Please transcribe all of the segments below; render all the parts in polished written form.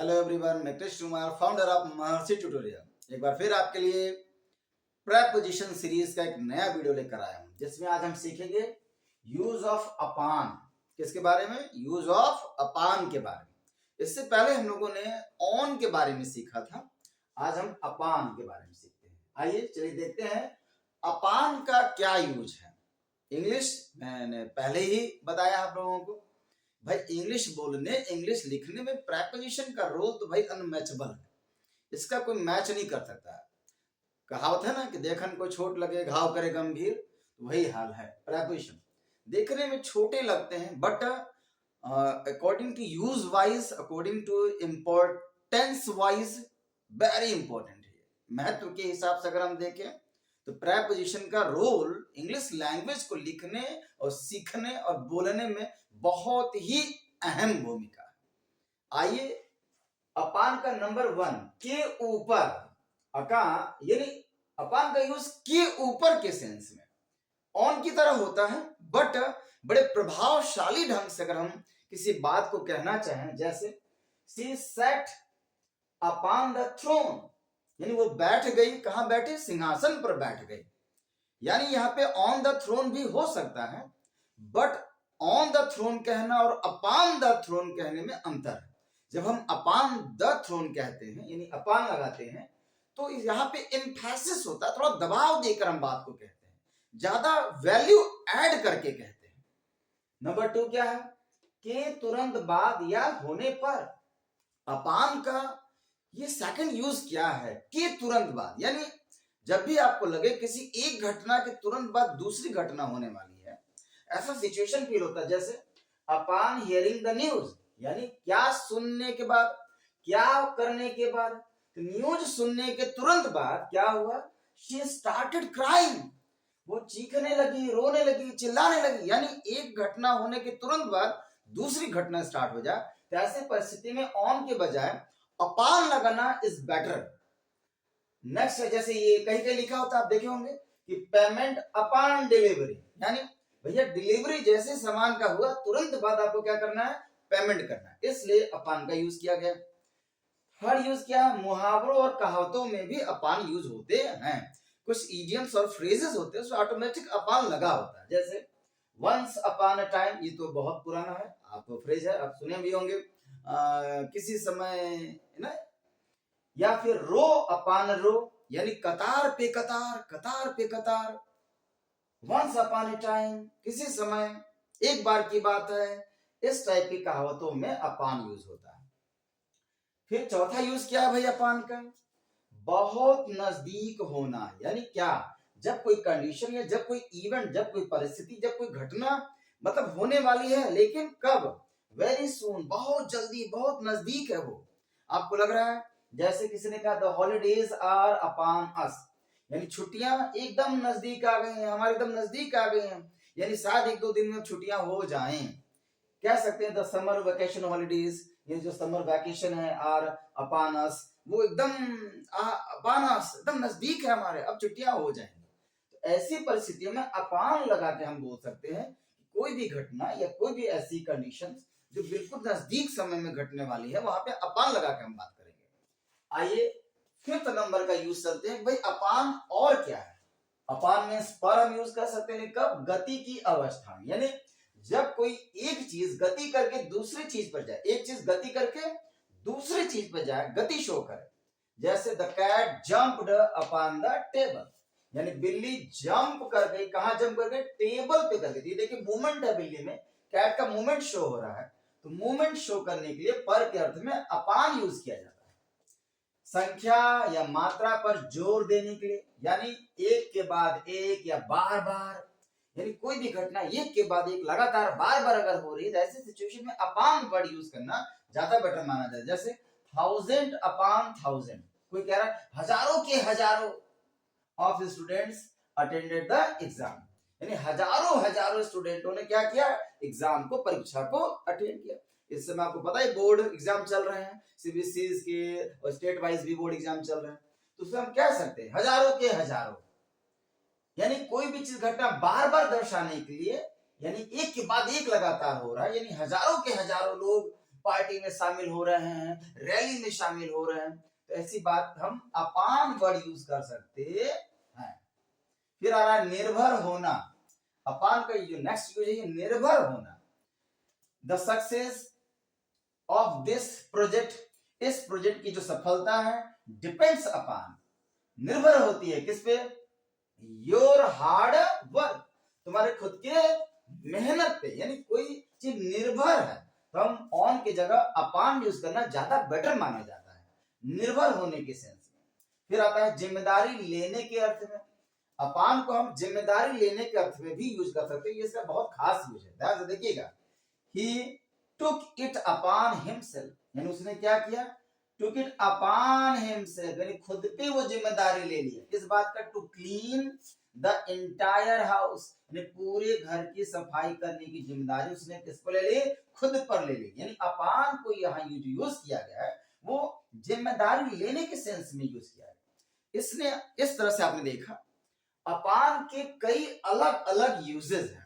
Hello everyone, मैं Krishna Kumar, founder of Maharshi tutorial. एक बार फिर आपके लिए प्रेपोजिशन सीरीज का एक नया वीडियो लेकर आया हूं, जिसमें आज हम सीखेंगे यूज ऑफ अपान। किसके बारे में? यूज ऑफ अपान के बारे में। इससे पहले हम लोगों ने ऑन के बारे में सीखा था, आज हम अपान के बारे में सीखते हैं। आइए चलिए देखते हैं अपान का क्या यूज है। इंग्लिश मैंने पहले ही बताया आप लोगों को, भाई इंग्लिश बोलने इंग्लिश लिखने में प्रेपोजिशन का रोल तो भाई अनमैचेबल है, इसका कोई मैच नहीं कर सकता है। कहावत है ना कि देखन को छोट लगे घाव करे गंभीर, तो वही हाल है। प्रेपोजिशन देखने में छोटे लगते हैं, but according to use wise, according to importance wise very important है। महत्व के हिसाब से अगर हम देखें तो प्रेपोजिशन का रोल इंग्लिश लैंग्वेज को लिखने और सीखने और बोलने में बहुत ही अहम भूमिका है। आइए अपान का नंबर 1 के ऊपर, अका यानी अपान का यूज के ऊपर के सेंस में ऑन की तरह होता है, बट बड़े प्रभावशाली ढंग से अगर हम किसी बात को कहना चाहें, जैसे she sat upon the throne, यानी वो बैठ गई। कहां बैठी? सिंहासन पर बैठ गई। यानी यहाँ पे ऑन द थ्रोन भी हो सकता है, बट ऑन द थ्रोन कहना और अपॉन द थ्रोन कहने में अंतर है। जब हम अपॉन द थ्रोन कहते हैं, यानी अपॉन लगाते हैं, तो यहाँ पे एम्फेसिस होता है, थोड़ा दबाव देकर हम बात को कहते हैं, ज्यादा वैल्यू ऐड करके कहते हैं। नंबर 2 क्या है? के तुरंत बाद या होने पर। अपॉन का ये सेकंड यूज क्या है? के तुरंत बाद, यानी जब भी आपको लगे किसी एक घटना के तुरंत बाद दूसरी घटना होने वाली है, ऐसा सिचुएशन फील होता है। जैसे अपॉन हियरिंग द न्यूज, यानी क्या सुनने के बाद, क्या करने के बाद। तो न्यूज सुनने के तुरंत बाद क्या हुआ? शी स्टार्टेड क्राइंग, वो चीखने लगी, रोने लगी, चिल्लाने लगी। यानी एक घटना होने के तुरंत बाद दूसरी घटना स्टार्ट हो जाए, तो ऐसे परिस्थिति में ऑन के बजाय अपॉन लगाना इज बेटर। नेक्स्ट है, जैसे ये कहीं कहीं लिखा होता आप देखे होंगे कि पेमेंट अपॉन डिलीवरी, यानी भैया डिलीवरी जैसे सामान का हुआ तुरंत बाद आपको क्या करना है? पेमेंट करना है, इसलिए अपॉन का यूज किया गया। थर्ड यूज क्या है? मुहावरों और कहावतों में भी अपॉन यूज होते हैं। कुछ इडियम्स और फ्रेजेस होते हैं उसमें ऑटोमेटिक अपॉन लगा होता है। जैसे वंस अपॉन अ टाइम, ये तो बहुत पुराना है, आप तो फ्रेज है, आप सुने भी होंगे। किसी समय ना, या फिर रो अपॉन रो, यानी कतार पे कतार, कतार पे कतार। वंस अपॉन अ टाइम, किसी समय, एक बार की बात है। इस टाइप की कहावतों में अपॉन यूज होता है। फिर चौथा यूज क्या है भाई अपॉन का? बहुत नजदीक होना, यानी क्या? जब कोई कंडीशन या जब कोई इवेंट, जब कोई परिस्थिति, जब कोई घटना मतलब होने वाली है, लेकिन कब? वेरी सून, बहुत जल्दी, बहुत नजदीक है वो, आपको लग रहा है। जैसे किसी ने कहा the holidays are upon us, यानी छुट्टियां एकदम नजदीक आ गई हैं, हमारे एकदम नजदीक आ गई हैं, यानी शायद 1-2 दिन में छुट्टियां हो जाएं। कह सकते हैं द समर वेकेशन हॉलीडेज, ये जो समर वैकेशन है, आर अपॉन अस, वो एकदम अपॉन अस, एकदम नजदीक है हमारे, अब छुट्टियां हो जाएंगी। तो ऐसी परिस्थितियों में अपॉन लगा के हम बोल सकते हैं कोई भी घटना या कोई भी ऐसी कंडीशन जो बिल्कुल नजदीक समय में घटने वाली है, वहां पे अपॉन लगा के हम बात करेंगे। आइए 5th नंबर का यूज चलते हैं। भाई अपॉन और क्या है? अपॉन मींस पर हम यूज कर सकते हैं कब? गति की अवस्था में, यानी जब कोई एक चीज गति करके दूसरी चीज पर जाए, एक चीज गति करके दूसरी चीज पर जाए, गति शो करे। जैसे the cat jumped upon the table, यानी बिल्ली जंप कर गई। कहां जंप कर गई? टेबल पे कर गई। देखिए मूवमेंट है बिल्ली में, कैट का मूवमेंट शो हो रहा है, तो मूवमेंट शो करने के लिए पर के अर्थ में अपॉन यूज किया जाता है। संख्या या मात्रा पर जोर देने के लिए, यानी एक के बाद एक या बार बार, यानी कोई भी घटना एक के बाद एक लगातार बार बार अगर हो रही है, ऐसे सिचुएशन में अपॉन वर्ड यूज करना ज्यादा बेटर माना जाए। जैसे 1000 अपॉन 1000, कोई कह रहा है हजारों के हजारों of students attended the exam, यानी हजारों हजारों स्टूडेंटों ने क्या किया? एग्जाम को, परीक्षा को अटेंड किया। इस समय आपको पता है बोर्ड एग्जाम चल रहे हैं, सीबीएसई के और स्टेट वाइज भी बोर्ड एग्जाम चल रहे हैं, तो उसमें हम कह सकते हैं हजारों के हजारों, यानी कोई भी चीज घटना बार बार दर्शाने के लिए, यानी एक के बाद एक लगातार हो रहा है, यानी हजारों के हजारों लोग पार्टी में शामिल हो रहे हैं, रैली में शामिल हो रहे हैं, तो ऐसी बात हम अपान वर्ड यूज कर सकते हैं। फिर आ रहा है निर्भर होना। अपान का जो नेक्स्ट यूज है निर्भर होना। The success of this project, इस प्रोजेक्ट की जो सफलता है डिपेंड्स अपान, निर्भर होती है किस पे? योर हार्ड वर्क, तुम्हारे खुद के मेहनत पे। यानी कोई चीज निर्भर है तो हम ऑन की जगह अपान यूज करना ज्यादा बेटर माना जाता है, निर्भर होने के सेंस में। फिर आता है जिम्मेदारी लेने के अर्थ में। अपान को हम जिम्मेदारी लेने के अर्थ में भी यूज कर सकते हैं, ये इसका बहुत खास यूज है, ध्यान से देखिएगा। ही टुक इट अपॉन हिमसेल्फ, यानी उसने क्या किया? टुक इट अपॉन हिमसेल्फ, यानी खुद पे वो जिम्मेदारी ले लिया। किस बात का? To clean the entire house, यानी पूरे घर की सफाई करने की जिम्मेदारी उसने किस पर ले ली? खुद पर ले ली। यानी अपान को यहाँ यूज किया गया है वो जिम्मेदारी लेने के सेंस में यूज किया है। इसने इस तरह से आपने देखा अपान के कई अलग अलग यूजेस हैं।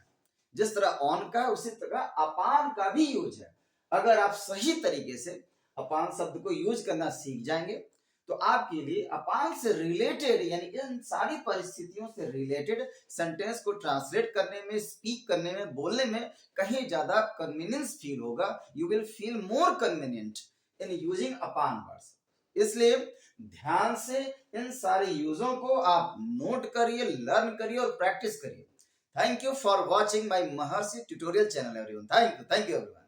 जिस तरह ऑन का उसी तरह अपान का भी यूज है। अगर आप सही तरीके से अपान शब्द को यूज करना सीख जाएंगे तो आपके लिए अपान से रिलेटेड यानी इन सारी परिस्थितियों से रिलेटेड सेंटेंस को ट्रांसलेट करने में, स्पीक करने में, बोलने में कहीं ज्यादा कन्वीनियंस फील होगा। You will feel more convenient in using upon words. इसलिए ध्यान से इन सारे यूजों को आप नोट करिए, लर्न करिए और प्रैक्टिस करिए। Thank you for watching my Maharshi tutorial channel everyone. Thank you everyone.